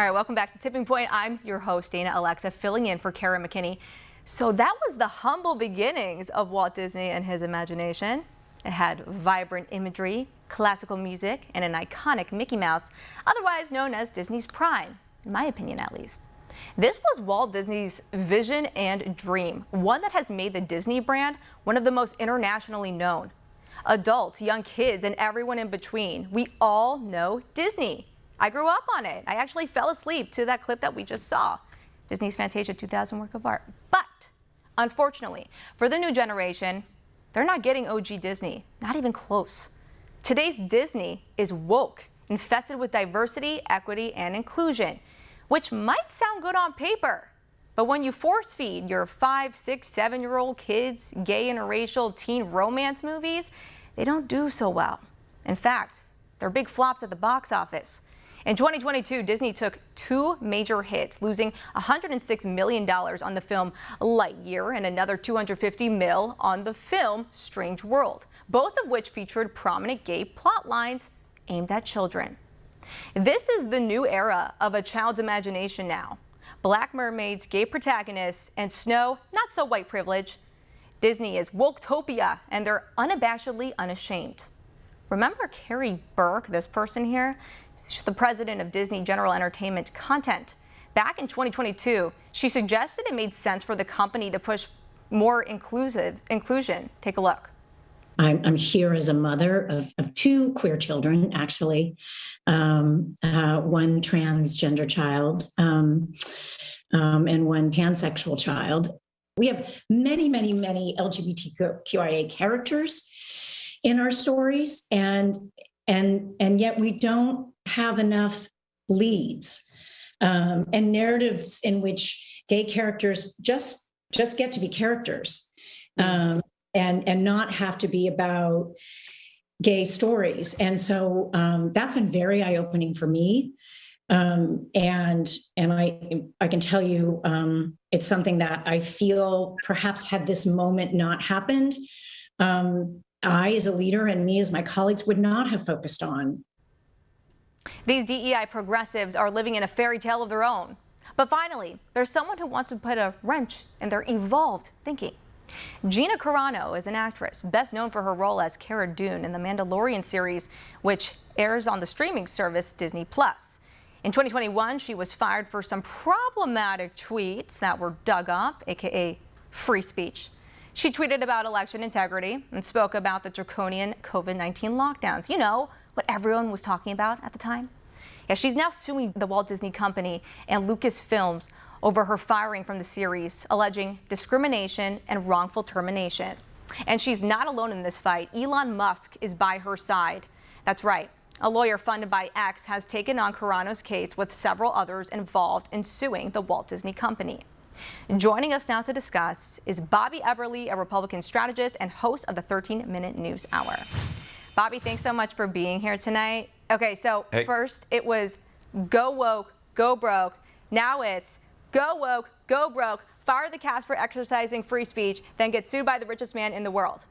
right, welcome back to Tipping Point. I'm your host, Dana Alexa, filling in for Kara McKinney. So that was the humble beginnings of Walt Disney and his imagination. It had vibrant imagery, classical music, and an iconic Mickey Mouse, otherwise known as Disney's prime, in my opinion at least. This was Walt Disney's vision and dream, one that has made the Disney brand one of the most internationally known. Adults, young kids, and everyone in between, we all know Disney. I grew up on it. I actually fell asleep to that clip that we just saw. Disney's Fantasia 2000 work of art. But unfortunately, for the new generation, they're not getting OG Disney, not even close. Today's Disney is woke, infested with diversity, equity, and inclusion, which might sound good on paper. But when you force feed your 5, 6, 7-year-old kids gay interracial teen romance movies, they don't do so well. In fact, they're big flops at the box office. In 2022, Disney took 2 major hits, losing $106 million on the film Lightyear and another $250 million on the film Strange World, both of which featured prominent gay plot lines aimed at children. This is the new era of a child's imagination now. Black mermaids, gay protagonists, and snow, not so white privilege. Disney is Woketopia, and they're unabashedly unashamed. Remember Carrie Burke, this person here? She's the president of Disney General Entertainment Content. Back in 2022, she suggested it made sense for the company to push more inclusion. Take a look. I'm here as a mother of 2 queer children, actually, one transgender child and one pansexual child. We have many, many, many LGBTQIA characters in our stories, and yet we don't have enough leads and narratives in which gay characters just get to be characters. And not have to be about gay stories. And so that's been very eye-opening for me. And I can tell you it's something that I feel perhaps had this moment not happened, I as a leader and me as my colleagues would not have focused on. These DEI progressives are living in a fairy tale of their own. But finally, there's someone who wants to put a wrench in their evolved thinking. Gina Carano is an actress, best known for her role as Cara Dune in the Mandalorian series, which airs on the streaming service Disney+. In 2021, she was fired for some problematic tweets that were dug up, aka free speech. She tweeted about election integrity and spoke about the draconian COVID-19 lockdowns. You know, what everyone was talking about at the time. Yeah, she's now suing the Walt Disney Company and Lucasfilms over her firing from the series, alleging discrimination and wrongful termination. And she's not alone in this fight. Elon Musk is by her side. That's right. A lawyer funded by X has taken on Carano's case with several others involved in suing the Walt Disney Company. Joining us now to discuss is Bobby Eberle, a Republican strategist and host of the 13-Minute News Hour. Bobby, thanks so much for being here tonight. Okay, so First it was go woke, go broke. Now it's go woke, go broke, fire the cast for exercising free speech, then get sued by the richest man in the world.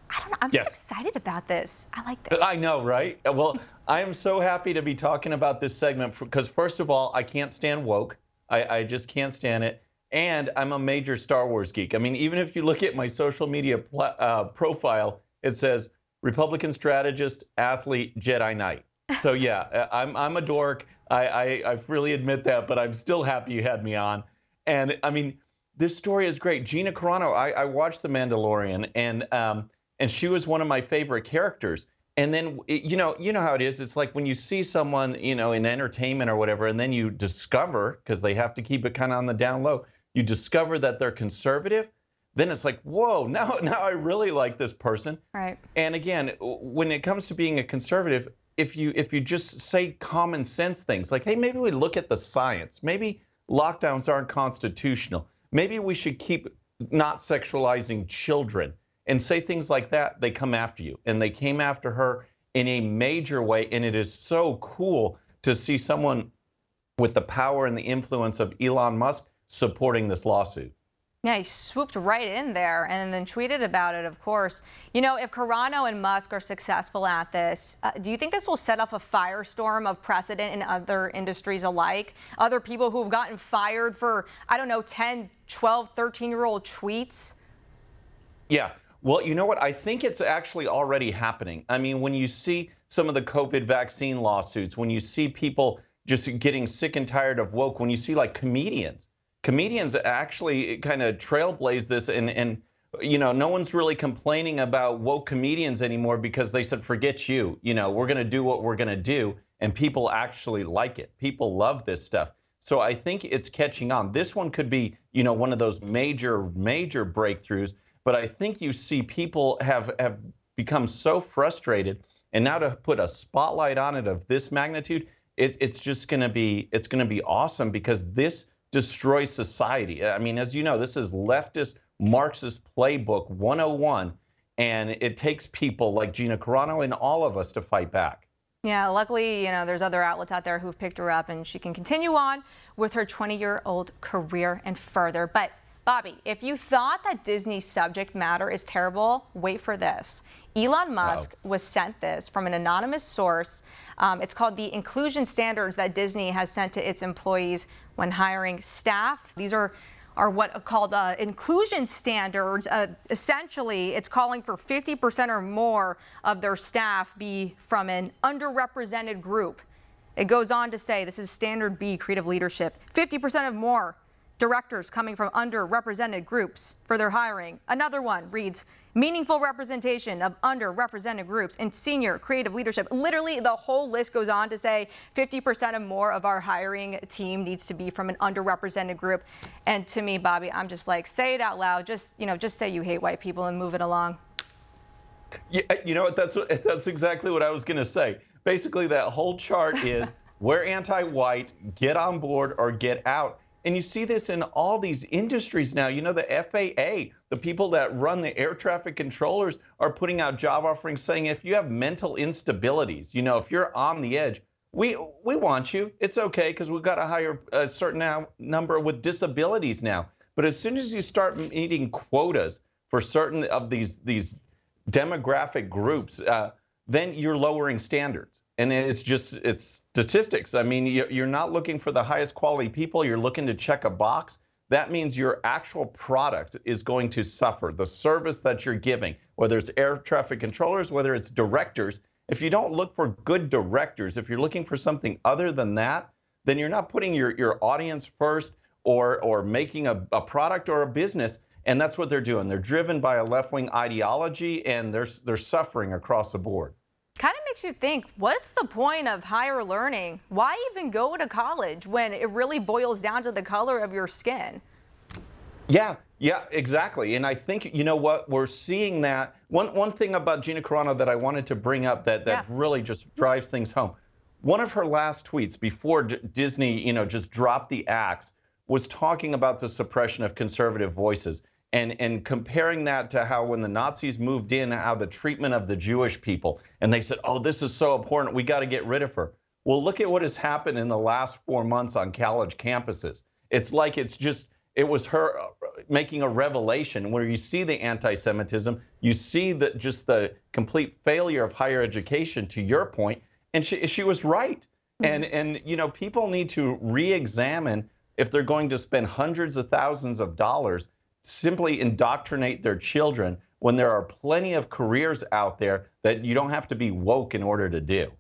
I don't know. I'm just excited about this. I like this. I know, right? Well, I am so happy to be talking about this segment because, first of all, I can't stand woke. I just can't stand it. And I'm a major Star Wars geek. I mean, even if you look at my social media profile, it says Republican strategist, athlete, Jedi Knight. So, yeah, I'm a dork. I really admit that, but I'm still happy you had me on. And I mean, this story is great. Gina Carano, I watched The Mandalorian, and she was one of my favorite characters. And then, you know how it is. It's like when you see someone, in entertainment or whatever, and then you discover, because they have to keep it kind of on the down low, you discover that they're conservative. Then it's like, whoa, now I really like this person. Right. And again, when it comes to being a conservative, if you just say common sense things like, hey, maybe we look at the science. Maybe lockdowns aren't constitutional. Maybe we should keep not sexualizing children and say things like that, they come after you. And they came after her in a major way. And it is so cool to see someone with the power and the influence of Elon Musk supporting this lawsuit. Yeah, he swooped right in there and then tweeted about it, of course. You know, if Carano and Musk are successful at this, do you think this will set off a firestorm of precedent in other industries alike? Other people who have gotten fired for, I don't know, 10, 12, 13-year-old tweets? Yeah. Well, you know what? I think it's actually already happening. I mean, when you see some of the COVID vaccine lawsuits, when you see people just getting sick and tired of woke, when you see like comedians actually kind of trailblaze this, and you know, no one's really complaining about woke comedians anymore because they said, forget you, you know, we're going to do what we're going to do, and people actually like it. People love this stuff. So I think it's catching on. This one could be, you know, one of those major breakthroughs, but I think you see people have become so frustrated, and now to put a spotlight on it of this magnitude, it's just going to be awesome, because this destroys society. I mean, as you know, this is leftist Marxist playbook 101, and it takes people like Gina Carano and all of us to fight back. Yeah, luckily, you know, there's other outlets out there who've picked her up, and she can continue on with her 20-year-old career and further. But Bobby, if you thought that Disney's subject matter is terrible, wait for this. Elon Musk was sent this from an anonymous source. It's called the inclusion standards that Disney has sent to its employees when hiring staff. These are what are called inclusion standards. Essentially, it's calling for 50% or more of their staff be from an underrepresented group. It goes on to say, this is standard B, creative leadership, 50% or more directors coming from underrepresented groups for their hiring. Another one reads, meaningful representation of underrepresented groups in senior creative leadership. Literally, the whole list goes on to say 50% or more of our hiring team needs to be from an underrepresented group. And to me, Bobby, I'm just like, say it out loud. Just say you hate white people and move it along. Yeah, you know what? That's exactly what I was going to say. Basically, that whole chart is we're anti-white, get on board or get out. And you see this in all these industries now. You know, the FAA, the people that run the air traffic controllers, are putting out job offerings saying, if you have mental instabilities, you know, if you're on the edge, we want you. It's okay, because we've got to hire a certain number with disabilities now. But as soon as you start meeting quotas for certain of these demographic groups, then you're lowering standards. And it's statistics. I mean, you're not looking for the highest quality people. You're looking to check a box. That means your actual product is going to suffer. The service that you're giving, whether it's air traffic controllers, whether it's directors, if you don't look for good directors, if you're looking for something other than that, then you're not putting your audience first, or making a product or a business. And that's what they're doing. They're driven by a left-wing ideology, and they're suffering across the board. Kind of makes you think, what's the point of higher learning? Why even go to college when it really boils down to the color of your skin? Yeah, exactly. And I think, you know what, we're seeing that. One thing about Gina Carano that I wanted to bring up that really just drives things home. One of her last tweets before Disney, you know, just dropped the axe, was talking about the suppression of conservative voices. And comparing that to how when the Nazis moved in, how the treatment of the Jewish people, and they said, oh, this is so important, we got to get rid of her. Well, look at what has happened in the last 4 months on college campuses. It's like it was her making a revelation where you see the anti-Semitism, you see just the complete failure of higher education, to your point, and she was right. Mm-hmm. And you know, people need to re-examine if they're going to spend hundreds of thousands of dollars simply indoctrinate their children, when there are plenty of careers out there that you don't have to be woke in order to do.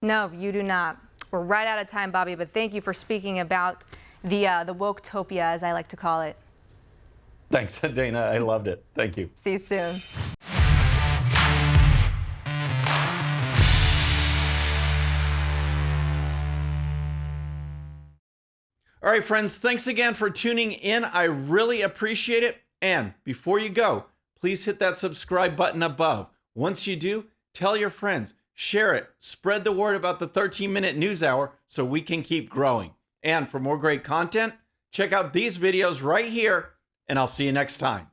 No, you do not. We're right out of time, Bobby, but thank you for speaking about the Woketopia, as I like to call it. Thanks, Dana. I loved it. Thank you. See you soon. All right, friends, thanks again for tuning in. I really appreciate it. And before you go, please hit that subscribe button above. Once you do, tell your friends, share it, spread the word about the 13-minute news hour so we can keep growing. And for more great content, check out these videos right here, and I'll see you next time.